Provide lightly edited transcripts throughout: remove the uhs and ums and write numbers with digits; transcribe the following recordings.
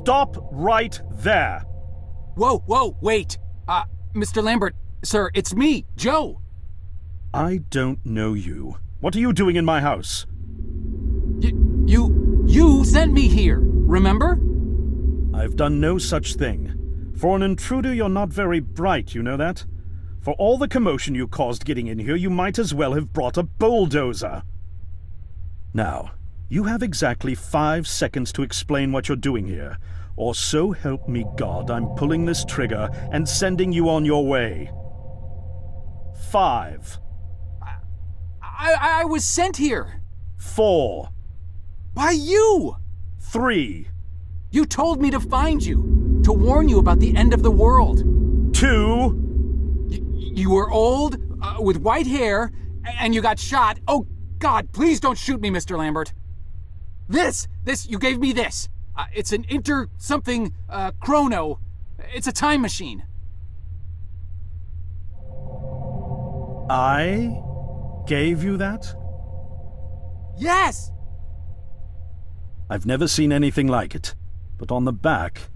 Stop right there! Whoa, wait! Mr. Lambert, sir, it's me, Joe! I don't know you. What are you doing in my house? You sent me here, remember? I've done no such thing. For an intruder, you're not very bright, you know that? For all the commotion you caused getting in here, you might as well have brought a bulldozer. Now, you have exactly 5 seconds to explain what you're doing here, or so help me God, I'm pulling this trigger and sending you on your way. 5. I was sent here. 4. By you! 3. You told me to find you, to warn you about the end of the world. 2. You were old, with white hair, and you got shot. Oh, God, please don't shoot me, Mr. Lambert. This, you gave me this. It's an chrono. It's a time machine. I gave you that? Yes! I've never seen anything like it, but on the back,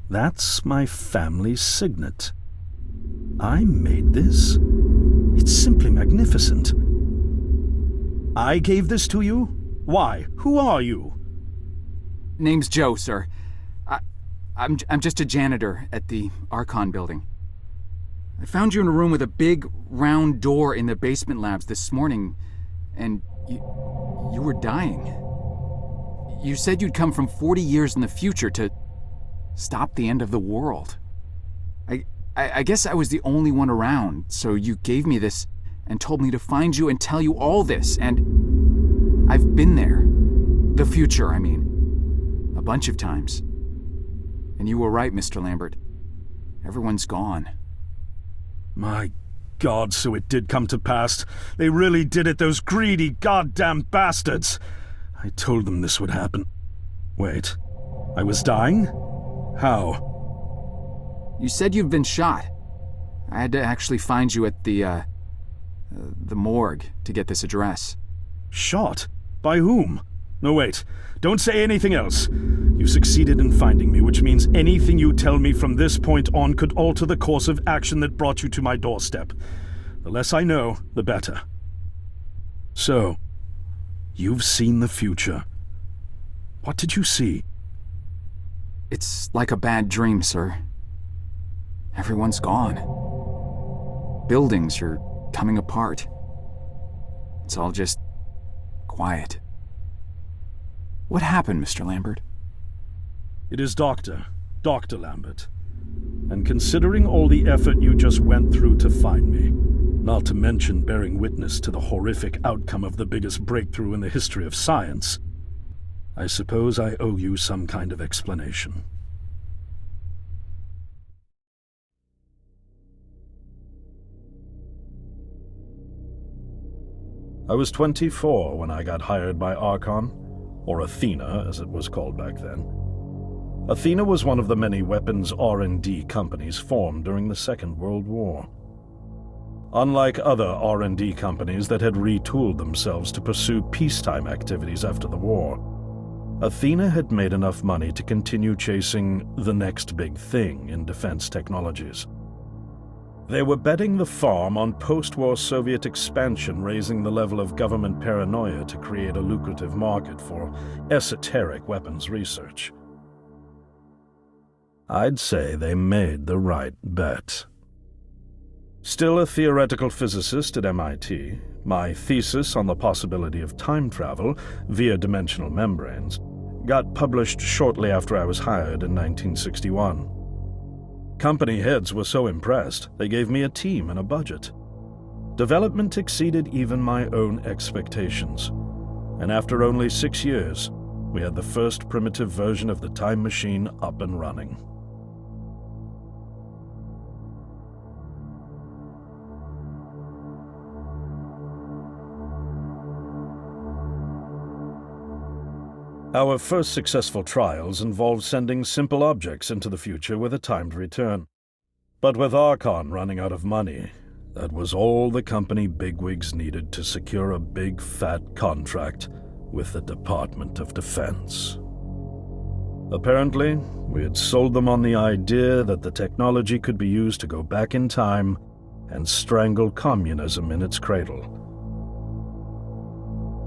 that's my family signet. I made this? It's simply magnificent. I gave this to you? Why? Who are you? Name's Joe, sir. I'm just a janitor at the Archon building. I found you in a room with a big, round door in the basement labs this morning, and you were dying. You said you'd come from 40 years in the future to stop the end of the world. I guess I was the only one around, so you gave me this and told me to find you and tell you all this, and I've been there. The future, I mean. A bunch of times. And you were right, Mr. Lambert. Everyone's gone. My God, so it did come to pass. They really did it, those greedy goddamn bastards. I told them this would happen. Wait, I was dying? How? You said you've been shot. I had to actually find you at the morgue to get this address. Shot? By whom? No, wait. Don't say anything else. You succeeded in finding me, which means anything you tell me from this point on could alter the course of action that brought you to my doorstep. The less I know, the better. So, you've seen the future. What did you see? It's like a bad dream, sir. Everyone's gone. Buildings are coming apart. It's all just quiet. What happened, Mr. Lambert? It is Dr. Lambert. And considering all the effort you just went through to find me, not to mention bearing witness to the horrific outcome of the biggest breakthrough in the history of science, I suppose I owe you some kind of explanation. I was 24 when I got hired by Archon, or Athena as it was called back then. Athena was one of the many weapons R&D companies formed during the Second World War. Unlike other R&D companies that had retooled themselves to pursue peacetime activities after the war, Athena had made enough money to continue chasing the next big thing in defense technologies. They were betting the farm on post-war Soviet expansion, raising the level of government paranoia to create a lucrative market for esoteric weapons research. I'd say they made the right bet. Still a theoretical physicist at MIT, my thesis on the possibility of time travel via dimensional membranes got published shortly after I was hired in 1961. Company heads were so impressed, they gave me a team and a budget. Development exceeded even my own expectations, and after only 6 years, we had the first primitive version of the time machine up and running. Our first successful trials involved sending simple objects into the future with a timed return. But with Archon running out of money, that was all the company bigwigs needed to secure a big fat contract with the Department of Defense. Apparently, we had sold them on the idea that the technology could be used to go back in time and strangle communism in its cradle.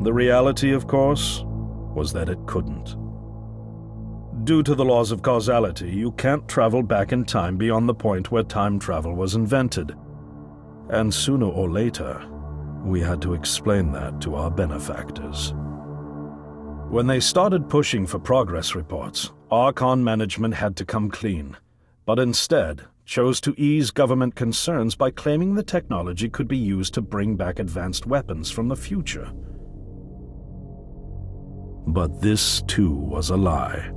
The reality, of course, was that it couldn't. Due to the laws of causality, you can't travel back in time beyond the point where time travel was invented. And sooner or later, we had to explain that to our benefactors. When they started pushing for progress reports, Archon management had to come clean, but instead chose to ease government concerns by claiming the technology could be used to bring back advanced weapons from the future. But this too was a lie.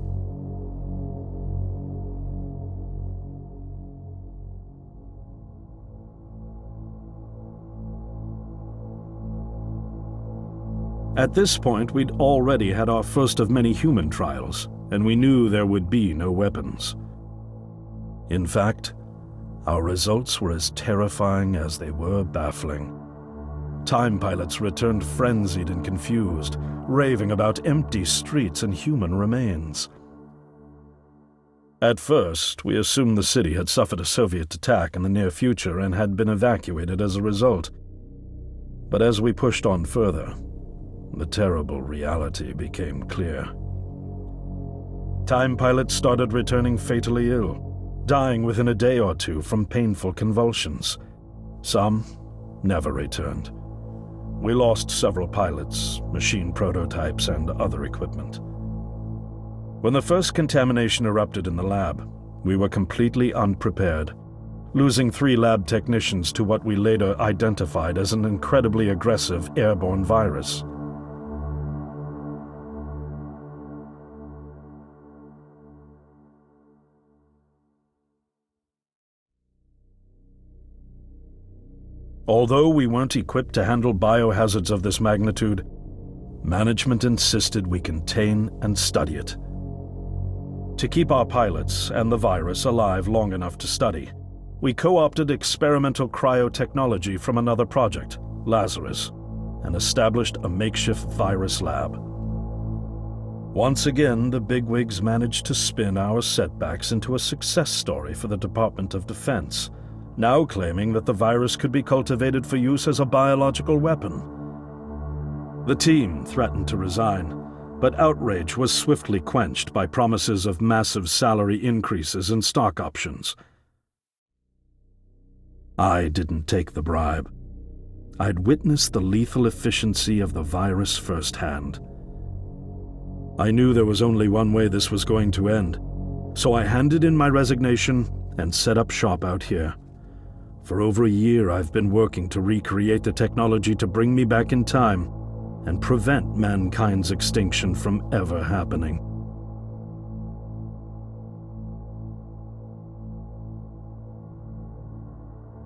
At this point, we'd already had our first of many human trials, and we knew there would be no weapons. In fact, our results were as terrifying as they were baffling. Time pilots returned frenzied and confused, raving about empty streets and human remains. At first, we assumed the city had suffered a Soviet attack in the near future and had been evacuated as a result. But as we pushed on further, the terrible reality became clear. Time pilots started returning fatally ill, dying within a day or two from painful convulsions. Some never returned. We lost several pilots, machine prototypes, and other equipment. When the first contamination erupted in the lab, we were completely unprepared, losing 3 lab technicians to what we later identified as an incredibly aggressive airborne virus. Although we weren't equipped to handle biohazards of this magnitude, management insisted we contain and study it. To keep our pilots and the virus alive long enough to study, we co-opted experimental cryotechnology from another project, Lazarus, and established a makeshift virus lab. Once again, the bigwigs managed to spin our setbacks into a success story for the Department of Defense, now claiming that the virus could be cultivated for use as a biological weapon. The team threatened to resign, but outrage was swiftly quenched by promises of massive salary increases and stock options. I didn't take the bribe. I'd witnessed the lethal efficiency of the virus firsthand. I knew there was only one way this was going to end, so I handed in my resignation and set up shop out here. For over a year, I've been working to recreate the technology to bring me back in time and prevent mankind's extinction from ever happening.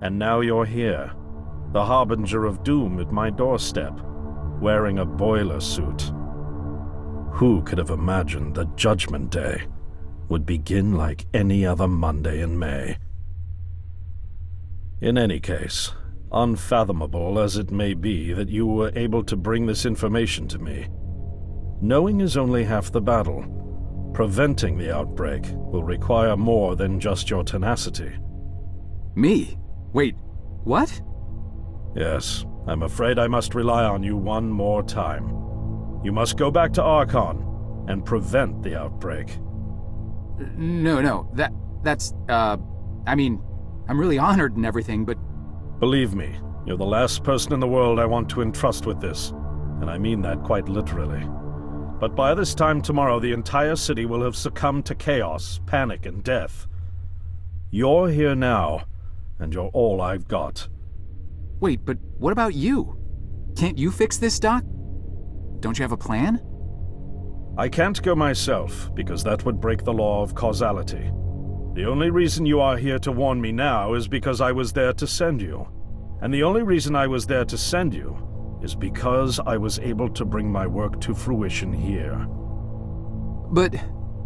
And now you're here, the harbinger of doom at my doorstep, wearing a boiler suit. Who could have imagined that Judgment Day would begin like any other Monday in May? In any case, unfathomable as it may be that you were able to bring this information to me, knowing is only half the battle. Preventing the outbreak will require more than just your tenacity. Me? Wait, what? Yes, I'm afraid I must rely on you one more time. You must go back to Archon and prevent the outbreak. No, that's, I mean, I'm really honored and everything, but... Believe me, you're the last person in the world I want to entrust with this, and I mean that quite literally. But by this time tomorrow, the entire city will have succumbed to chaos, panic, and death. You're here now, and you're all I've got. Wait, but what about you? Can't you fix this, Doc? Don't you have a plan? I can't go myself, because that would break the law of causality. The only reason you are here to warn me now is because I was there to send you. And the only reason I was there to send you is because I was able to bring my work to fruition here. But...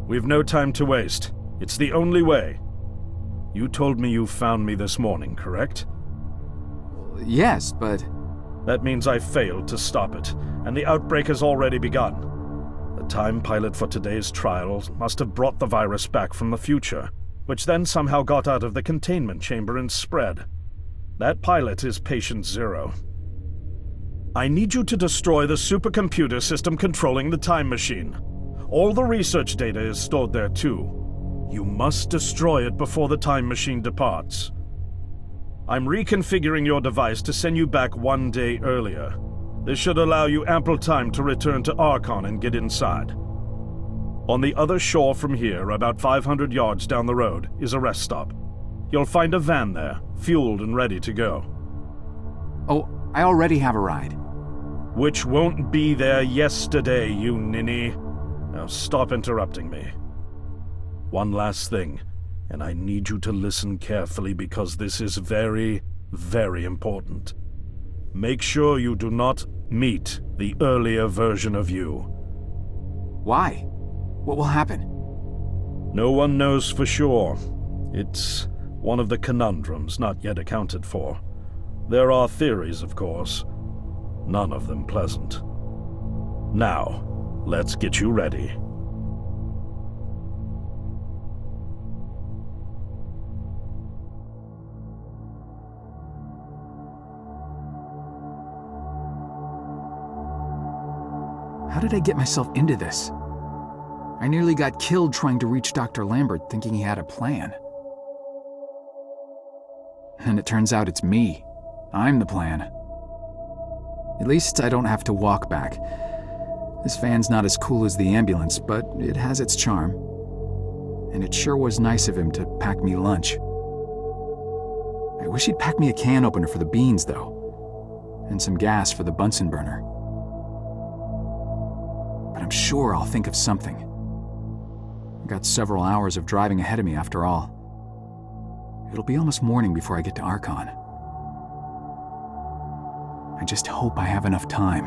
We've no time to waste. It's the only way. You told me you found me this morning, correct? Yes, but... That means I failed to stop it, and the outbreak has already begun. The time pilot for today's trials must have brought the virus back from the future, which then somehow got out of the containment chamber and spread. That pilot is Patient Zero. I need you to destroy the supercomputer system controlling the time machine. All the research data is stored there too. You must destroy it before the time machine departs. I'm reconfiguring your device to send you back 1 day earlier. This should allow you ample time to return to Archon and get inside. On the other shore from here, about 500 yards down the road, is a rest stop. You'll find a van there, fueled and ready to go. Oh, I already have a ride. Which won't be there yesterday, you ninny. Now stop interrupting me. One last thing, and I need you to listen carefully because this is very, very important. Make sure you do not meet the earlier version of you. Why? What will happen? No one knows for sure. It's one of the conundrums not yet accounted for. There are theories, of course. None of them pleasant. Now, let's get you ready. How did I get myself into this? I nearly got killed trying to reach Dr. Lambert thinking he had a plan. And it turns out it's me. I'm the plan. At least I don't have to walk back. This van's not as cool as the ambulance, but it has its charm. And it sure was nice of him to pack me lunch. I wish he'd pack me a can opener for the beans, though. And some gas for the Bunsen burner. But I'm sure I'll think of something. I've got several hours of driving ahead of me after all. It'll be almost morning before I get to Archon. I just hope I have enough time.